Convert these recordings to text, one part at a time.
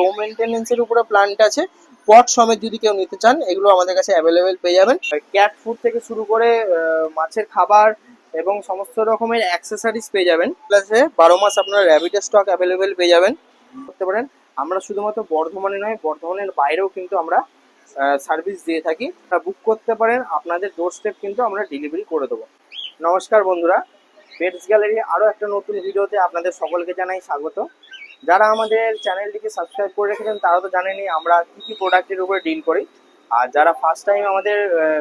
লো মেনটেনেন্সের উপরে প্লান্ট আছে, পট সমেত যদি কেউ নিতে চান এগুলো আমাদের কাছে অ্যাভেলেবেল পেয়ে যাবেন। ক্যাট ফুড থেকে শুরু করে মাছের খাবার এবং সমস্ত রকমের অ্যাক্সেসরিজ পেয়ে যাবেন। প্লাসে 12 মাস আপনারা র্যাবিটের স্টক অ্যাভেলেবেল পেয়ে যাবেন করতে পারেন। আমরা শুধুমাত্র বর্ধমানে নয়, বর্ধমানের বাইরেও কিন্তু আমরা সার্ভিস দিয়ে থাকি। বুক করতে পারেন, আপনাদের ডোর স্টেপ কিন্তু আমরা ডেলিভারি করে দেবো। নমস্কার বন্ধুরা, পেটস গ্যালারি আরও একটা নতুন ভিডিওতে আপনাদের সকলকে জানাই স্বাগত। যারা আমাদের চ্যানেলটিকে সাবস্ক্রাইব করে রেখেছেন তারা তো জানেনই আমরা কী কী প্রোডাক্টের উপরে ডিল করি। আর যারা ফার্স্ট টাইম আমাদের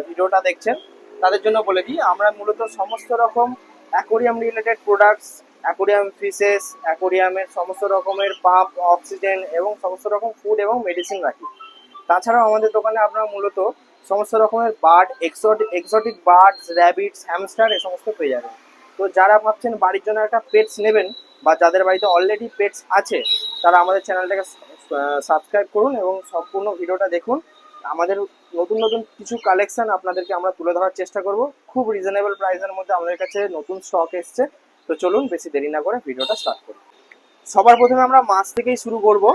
ভিডিওটা দেখছেন তাদের জন্য বলে দিই, আমরা মূলত সমস্ত রকম aquarium related products, aquarium fishes, অ্যাকোরিয়ামের সমস্ত রকমের পাম্প, অক্সিজেন এবং সমস্ত রকম ফুড এবং মেডিসিন রাখি। তাছাড়াও আমাদের দোকানে আপনারা মূলত সমস্ত রকমের bird, exotic birds, rabbits, hamster এ সমস্ত পেয়ে যাবেন। তো যারা ভাবছেন বাড়ির জন্য একটা পেটস নেবেন বা যাদের বাড়িতে অলরেডি পেটস আছে তারা আমাদের চ্যানেলটাকে সাবস্ক্রাইব করুন এবং সম্পূর্ণ ভিডিওটা দেখুন। আমাদের নতুন নতুন কিছু কালেকশন আপনাদেরকে আমরা তুলে ধরার চেষ্টা করব। খুব রিজনেবল প্রাইসের মধ্যে আমাদের কাছে নতুন স্টক এসছে। তো চলুন বেশি দেরি না করে ভিডিওটা স্টার্ট করি। সবার প্রথমে আমরা মাছ থেকেই শুরু করব,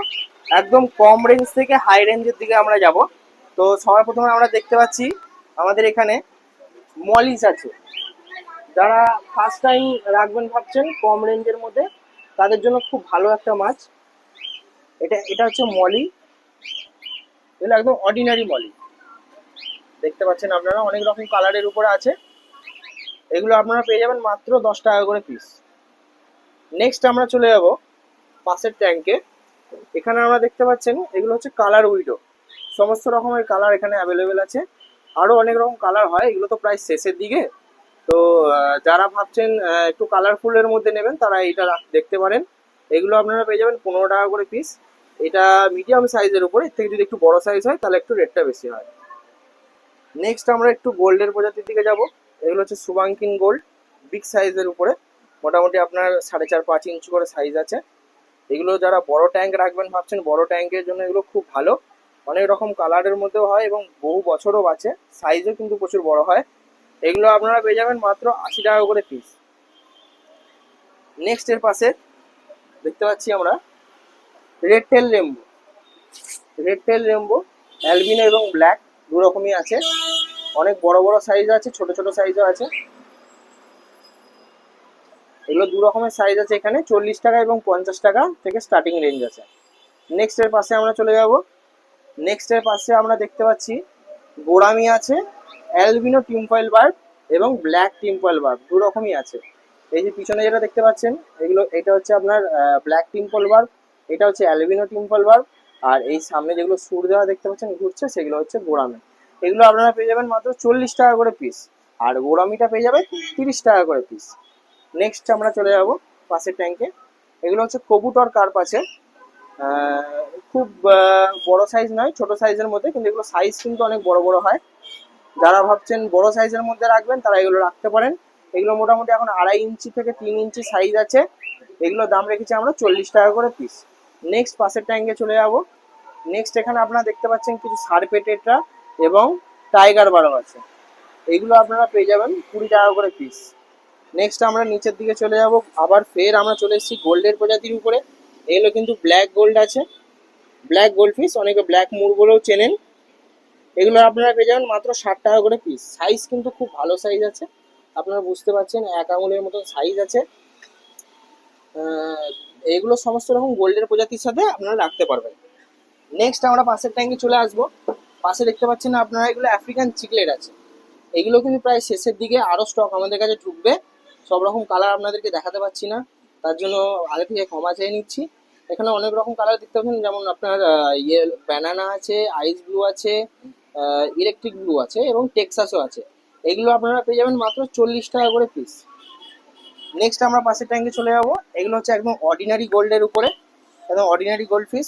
একদম কম রেঞ্জ থেকে হাই রেঞ্জের দিকে আমরা যাব। তো সবার প্রথমে আমরা দেখতে পাচ্ছি আমাদের এখানে মলিস আছে। যারা ফার্স্ট টাইম রাখবেন ভাবছেন কম রেঞ্জের মধ্যে তাদের জন্য খুব ভালো একটা মাছ। এটা হচ্ছে মলি, এগুলো একদম অর্ডিনারি মলি। দেখতে পাচ্ছেন আপনারা অনেক রকম কালারের উপরে আছে। এগুলো আপনারা পেয়ে যাবেন মাত্র 10 টাকা করে পিস। নেক্সট আমরা চলে যাব পাশের ট্যাঙ্কে। এখানে আমরা দেখতে পাচ্ছেন এগুলো হচ্ছে কালার উইডো। সমস্ত রকমের কালার এখানে অ্যাভেলেবেল আছে। আরও অনেক রকম কালার হয়, এগুলো তো প্রায় শেষের দিকে। তো যারা ভাবছেন একটু কালারফুলের মধ্যে নেবেন তারা এটা দেখতে পারেন। এগুলো আপনারা পেয়ে যাবেন 15 টাকা করে পিস। এটা মিডিয়াম সাইজের উপরে, এর থেকে যদি একটু বড় সাইজ হয় তাহলে একটু রেটটা বেশি হয়। নেক্সট আমরা একটু গোল্ডের প্রজাতির দিকে যাব। এগুলো হচ্ছে শুভাঙ্কিন গোল্ড, বিগ সাইজের উপরে, মোটামুটি আপনার 4.5-5 ইঞ্চি করে সাইজ আছে। এগুলো যারা বড় ট্যাঙ্ক রাখবেন ভাবছেন বড় ট্যাঙ্কের জন্য এগুলো খুব ভালো। অনেক রকম কালারের মধ্যেও হয় এবং বহু বছরও বাঁচে, সাইজও কিন্তু প্রচুর বড় হয়। এগুলো আপনারা পেয়ে যাবেন মাত্র 80 টাকা করে পিস। নেক্সট এর পাশে দেখতে পাচ্ছি আমরা red tail Rambo. Red tail Rambo albino এবং ব্ল্যাক দু রকমই আছে। অনেক বড় বড় সাইজ আছে, ছোট ছোট সাইজও আছে। এগুলো দু রকমের সাইজ আছে। এখানে 40 টাকা এবং 50 টাকা থেকে স্টার্টিং রেঞ্জ আছে। নেক্সট এর পাশে আমরা চলে যাব। নেক্সট এর পাশে আমরা দেখতে পাচ্ছি গোরামি আছে, অ্যালবিনো টিম্পল বার্ড এবং ব্ল্যাক টিম্পল বার্ড দু রকমই আছে। এই যে পিছনে যেটা দেখতে পাচ্ছেন এটা হচ্ছে আপনার ব্ল্যাক টিম্পল বার্ড, এটা হচ্ছে অ্যালবিনো টিম্পল বার্ড। আর এই সামনে যেগুলো সুর দেওয়া দেখতে পাচ্ছেন ঘুরছে সেগুলো হচ্ছে গোরামি। এগুলো আপনারা পেয়ে যাবেন মাত্র 40 টাকা করে পিস, আর গোরামিটা পেয়ে যাবে 30 টাকা করে পিস। নেক্সট আমরা চলে যাব পাশের ট্যাঙ্কে। এগুলো হচ্ছে কবুতর কার্প আছে। খুব বড় সাইজ নয়, ছোট সাইজের মধ্যে, কিন্তু এগুলো সাইজ কিন্তু অনেক বড় বড় হয়। যারা ভাবছেন বড় সাইজের মধ্যে রাখবেন তারা এগুলো রাখতে পারেন। এগুলো মোটামুটি এখন 2.5 ইঞ্চি থেকে 3 ইঞ্চি সাইজ আছে। এগুলোর দাম রেখেছি আমরা 40 টাকা করে পিস। নেক্সট পাশের ট্যাঙ্কে চলে যাব। নেক্সট এখানে আপনারা দেখতে পাচ্ছেন কিছু সারপেটেটরা এবং টাইগার বারো আছে। এগুলো আপনারা পেয়ে যাবেন 20 টাকা করে পিস। নেক্সট আমরা নিচের দিকে চলে যাব। আবার ফের আমরা চলে এসেছি গোল্ডের প্রজাতির উপরে। এগুলো কিন্তু ব্ল্যাক গোল্ড আছে, ব্ল্যাক গোল্ড ফিশ, অনেকে ব্ল্যাক মুর বলেও চেনেন। এগুলো আপনারা পেয়ে যাবেন মাত্র 60 টাকা করে পিস। সাইজ কিন্তু খুব ভালো সাইজ আছে, আপনারা বুঝতে পারছেন 1 আঙুলের মতন সাইজ আছে। এগুলো সমস্ত রকম গোল্ডের প্রজাতির সাথে আপনারা রাখতে পারবেন। নেক্সট আমরা পাশের ট্যাঙ্কে চলে আসবো। পাশে দেখতে পাচ্ছেন আপনারা এগুলো আফ্রিকান চিকলেট আছে। এগুলো কিন্তু প্রায় শেষের দিকে, আরও স্টক আমাদের কাছে ঢুকবে। সব রকম কালার আপনাদেরকে দেখাতে পারছি না, তার জন্য আগে থেকে ক্ষমা চেয়ে নিচ্ছি। এখানে অনেক রকম কালার দেখতে পাচ্ছেন, যেমন আপনার ব্যানানা আছে, আইস ব্লু আছে, ইলেকট্রিক ব্লু আছে এবং টেক্সাসও আছে। এগুলো আপনারা পেয়ে যাবেন মাত্র 40 টাকা করে পিস। নেক্সট আমরা পাশের ট্যাঙ্কে চলে যাবো। এগুলো হচ্ছে একদম অর্ডিনারি গোল্ডের উপরে, একদম অর্ডিনারি গোল্ড ফিশ,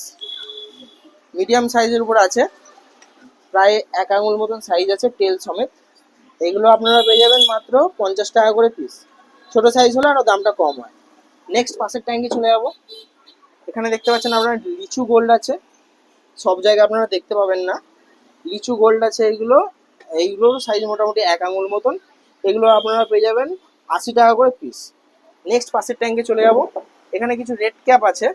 মিডিয়াম সাইজের উপরে আছে, প্রায় 1 আঙুল মতন সাইজ আছে টেল সমেত। এগুলো আপনারা পেয়ে যাবেন মাত্র 50 টাকা করে পিস। ছোট সাইজ হলে আরও দামটা কম হয়। নেক্সট পাশের ট্যাঙ্কে চলে যাবো। এখানে দেখতে পাচ্ছেন আপনারা লিচু গোল্ড আছে, সব জায়গায় আপনারা দেখতে পাবেন না। লিচু গোল্ড আছে এইগুলোর সাইজ মোটামুটি 1 আঙুল মতন। এগুলো আপনারা পেয়ে যাবেন 80 টাকা করে পিস। নেক্সট পাশের ট্যাঙ্কে চলে যাব। এখানে কিছু রেড ক্যাপ আছে,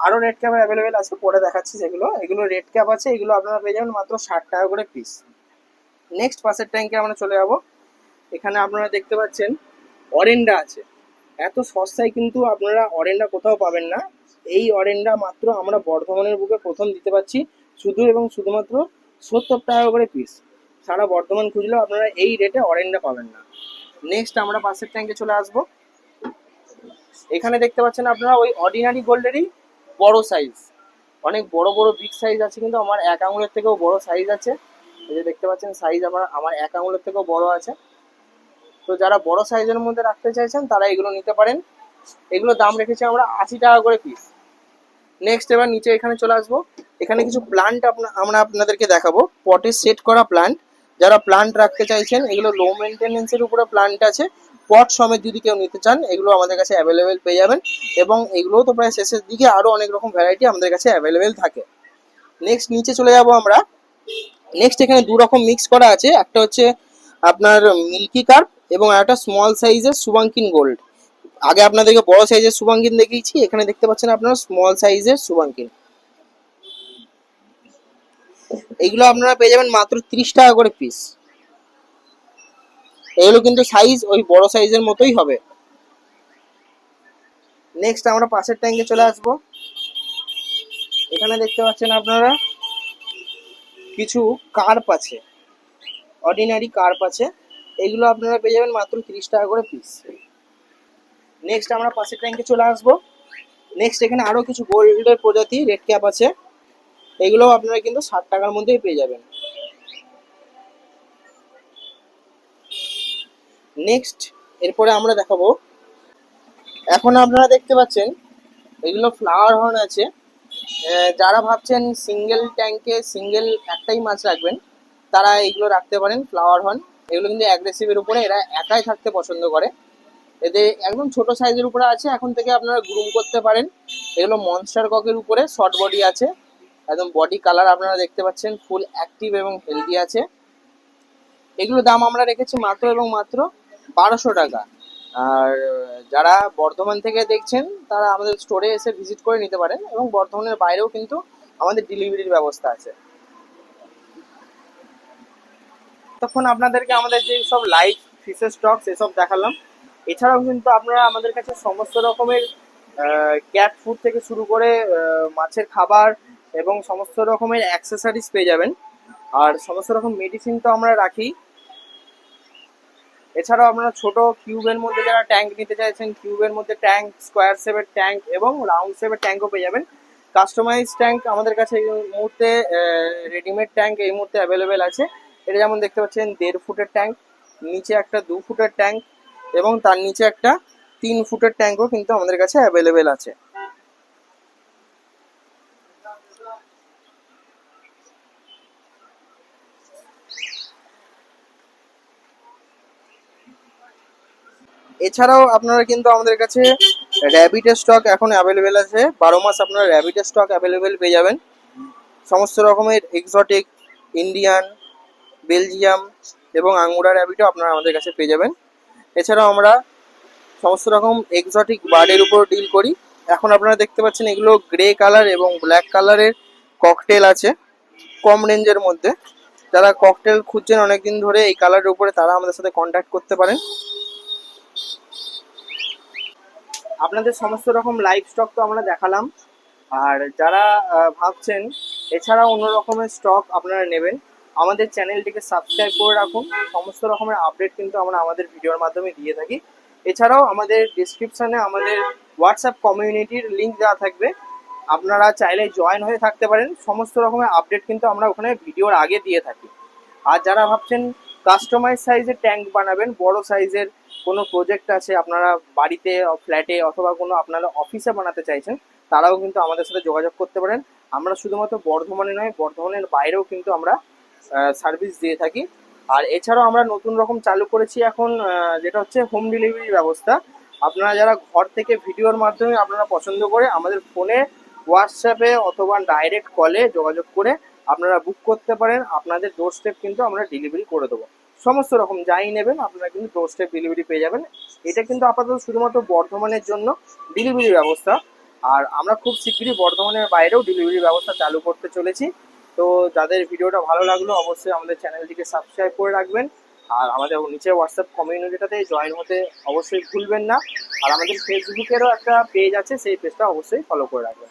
আরও রেড ক্যাপ অ্যাভেলেবেল আছে, পরে দেখাচ্ছি যেগুলো। এগুলো রেড ক্যাপ আছে, এগুলো আপনারা পেয়ে যাবেন মাত্র 60 টাকা করে পিস। নেক্সট পাশের ট্যাঙ্কে আমরা চলে যাবো। এখানে আপনারা দেখতে পাচ্ছেন অরেন্ডা আছে। এত সস্তায় কিন্তু আপনারা অরেন্ডা কোথাও পাবেন না। এই অরেন্ডা মাত্র আমরা বর্ধমানের বুকে প্রথম দিতে পারছি, শুধু এবং শুধুমাত্র 70 টাকা করে পিস। সারা বর্ধমান খুঁজলেও আপনারা এই রেটে অরেন্ডা পাবেন না। নেক্সট আমরা পাশের ট্যাঙ্কে চলে আসবো। এখানে দেখতে পাচ্ছেন আপনারা ওই অর্ডিনারি গোল্ডেরই বড় সাইজ, অনেক বড় বড় বিগ সাইজ আছে, কিন্তু আমার 1 আঙুলের থেকেও বড় সাইজ আছে। এই যে দেখতে পাচ্ছেন সাইজ আমার 1 আঙুলের থেকেও বড় আছে। তো যারা বড় সাইজের মধ্যে রাখতে চাইছেন তারা এগুলো নিতে পারেন। এগুলো দাম রেখেছি আমরা 80 টাকা করে পিস। নেক্সট এবার নিচে এখানে চলে আসবো। এখানে কিছু প্লান্ট আমরা আপনাদেরকে দেখাবো, পটে সেট করা প্লান্ট। যারা প্লান্ট রাখতে চাইছেন, এগুলো লো মেনটেনেন্সের উপরে প্লান্ট আছে। পট সমেত যদি কেউ নিতে চান, এগুলো আমাদের কাছে অ্যাভেলেবেল পেয়ে যাবেন। এবং এগুলোও তো প্রায় শেষের দিকে, আরও অনেক রকম ভ্যারাইটি আমাদের কাছে অ্যাভেলেবেল থাকে। নেক্সট নিচে চলে যাব আমরা। নেক্সট এখানে দু রকম মিক্স করা আছে, একটা হচ্ছে আপনার মিল্কি কার্প এবং একটা স্মল সাইজের শুভাঙ্কিন গোল্ড। আগে আপনাদেরকে বড় সাইজের শুভাঙ্কিন দেখিয়েছি, এখানে দেখতে পাচ্ছেন আপনারা স্মল সাইজের শুভাঙ্কিন। এইগুলো আপনারা পেয়ে যাবেন মাত্র 30 টাকা করে পিস। এগুলো কিন্তু সাইজ ওই বড় সাইজের মতোই হবে। নেক্সট আমরা পাশের ট্যাঙ্কে চলে আসবো। এখানে দেখতে পাচ্ছেন আপনারা কিছু কার্প আছে, অর্ডিনারি কার্প আছে। এগুলো আপনারা পেয়ে যাবেন মাত্র 30 টাকা করে পিস। নেক্সট আমরা পাশের ট্যাঙ্কে চলে আসবো। নেক্সট এখানে আরো কিছু গোল্ডের প্রজাতি রেড ক্যাপ আছে, এগুলো আপনারা কিন্তু 60 টাকার মধ্যেই পেয়ে যাবেন। নেক্সট এরপরে আমরা দেখাবো, এখন আপনারা দেখতে পাচ্ছেন এগুলো ফ্লাওয়ার হর্ন আছে। যারা ভাবছেন সিঙ্গেল ট্যাঙ্কে সিঙ্গেল একটাই মাছ রাখবেন, তারা এইগুলো রাখতে পারেন ফ্লাওয়ার হর্ন। এগুলো কিন্তু অ্যাগ্রেসিভের উপরে, এরা একাই থাকতে পছন্দ করে। এদের একদম ছোট সাইজের উপরে আছে, এখন থেকে আপনারা গ্রুম করতে পারেন। এগুলো মনস্টার ককের উপরে শর্ট বডি আছে, একদম বডি কালার আপনারা দেখতে পাচ্ছেন, ফুল অ্যাক্টিভ এবং হেলদি আছে। এগুলো দাম আমরা রেখেছি মাত্র এবং মাত্র 1200 টাকা। আর যারা বর্ধমান থেকে দেখছেন তারা আমাদের স্টোরে এসে ভিজিট করে নিতে পারেন, এবং বর্ধমানের বাইরেও কিন্তু আমাদের ডেলিভারির ব্যবস্থা আছে। তখন আপনাদেরকে আমাদের যে সব লাইভ ফিশের স্টক সেসব দেখালাম। এছাড়াও কিন্তু আপনারা আমাদের কাছে সমস্ত রকমের ক্যাট ফুড থেকে শুরু করে মাছের খাবার এবং সমস্ত রকমের অ্যাক্সেসরিজ পেয়ে যাবেন। আর সমস্ত রকম মেডিসিন তো আমরা রাখি। এছাড়াও আপনারা ছোট কিউবের মধ্যে যারা ট্যাঙ্ক নিতে চাইছেন, কিউবের মধ্যে ট্যাঙ্ক, স্কোয়ার শেপের ট্যাঙ্ক এবং রাউন্ড শেপের ট্যাঙ্কও পেয়ে যাবেন। কাস্টমাইজ ট্যাঙ্ক আমাদের কাছে এই মুহূর্তে রেডিমেড ট্যাঙ্ক এই মুহূর্তে অ্যাভেলেবেল আছে। এটা যেমন দেখতে পাচ্ছেন 1.5 ফুটের ট্যাঙ্ক, নিচে একটা 2 ফুটের ট্যাঙ্ক এবং তার নিচে একটা 3 ফুটের ট্যাঙ্কও কিন্তু আমাদের কাছে অ্যাভেলেবেল আছে। এছাড়াও আপনারা কিন্তু আমাদের কাছে র্যাবিটের স্টক এখন অ্যাভেলেবেল আছে। 12 মাস আপনারা র্যাবিটের স্টক অ্যাভেলেবেল পেয়ে যাবেন। সমস্ত রকমের এক্সোটিক, ইন্ডিয়ান, বেলজিয়াম এবং আঙ্গুরা র্যাবিটও আপনারা আমাদের কাছে পেয়ে যাবেন। এছাড়াও আমরা সমস্ত রকম এক্সোটিক বার্ডের উপর ডিল করি। এখন আপনারা দেখতে পাচ্ছেন এগুলো গ্রে কালার এবং ব্ল্যাক কালারের ককটেল আছে কম রেঞ্জের মধ্যে। যারা ককটেল খুঁজছেন অনেকদিন ধরে এই কালারের উপরে, তারা আমাদের সাথে কন্ট্যাক্ট করতে পারেন। আপনাদের সমস্ত রকম লাইভ স্টক তো আমরা দেখালাম। আর যারা ভাবছেন এছাড়াও অন্য রকমের স্টক আপনারা নেবেন, আমাদের চ্যানেলটিকে সাবস্ক্রাইব করে রাখুন। সমস্ত রকমের আপডেট কিন্তু আমরা আমাদের ভিডিওর মাধ্যমে দিয়ে থাকি। এছাড়াও আমাদের ডিসক্রিপশানে আমাদের হোয়াটসঅ্যাপ কমিউনিটির লিঙ্ক দেওয়া থাকবে, আপনারা চাইলে জয়েন হয়ে থাকতে পারেন। সমস্ত রকমের আপডেট কিন্তু আমরা ওখানে ভিডিওর আগে দিয়ে থাকি। আর যারা ভাবছেন কাস্টমাইজ সাইজের ট্যাঙ্ক বানাবেন, বড় সাইজের কোনো প্রজেক্ট আছে আপনারা বাড়িতে, ফ্ল্যাটে অথবা কোনো আপনারা অফিসে বানাতে চাইছেন, তারাও কিন্তু আমাদের সাথে যোগাযোগ করতে পারেন। আমরা শুধুমাত্র বর্ধমানে নয়, বর্ধমানের বাইরেও কিন্তু আমরা সার্ভিস দিয়ে থাকি। আর এছাড়াও আমরা নতুন রকম চালু করেছি এখন, যেটা হচ্ছে হোম ডেলিভারির ব্যবস্থা। আপনারা যারা ঘর থেকে ভিডিওর মাধ্যমে আপনারা পছন্দ করে আমাদের ফোনে, হোয়াটসঅ্যাপে অথবা ডাইরেক্ট কলে যোগাযোগ করে আপনারা বুক করতে পারেন। আপনাদের ডোর স্টেপ কিন্তু আমরা ডেলিভারি করে দেবো। সমস্ত রকম যাই নেবেন আপনারা কিন্তু ডোর স্টেপ ডেলিভারি পেয়ে যাবেন। এটা কিন্তু আপাতত শুধুমাত্র বর্ধমানের জন্য ডেলিভারি ব্যবস্থা। আর আমরা খুব শিগগিরই বর্ধমানের বাইরেও ডেলিভারি ব্যবস্থা চালু করতে চলেছি। তো যাদের ভিডিওটা ভালো লাগলো অবশ্যই আমাদের চ্যানেলটিকে সাবস্ক্রাইব করে রাখবেন, আর আমাদের নিচে হোয়াটসঅ্যাপ কমিউনিটিটাতে জয়েন হতে অবশ্যই ভুলবেন না। আর আমাদের ফেসবুকেরও একটা পেজ আছে, সেই পেজটা অবশ্যই ফলো করে রাখবেন।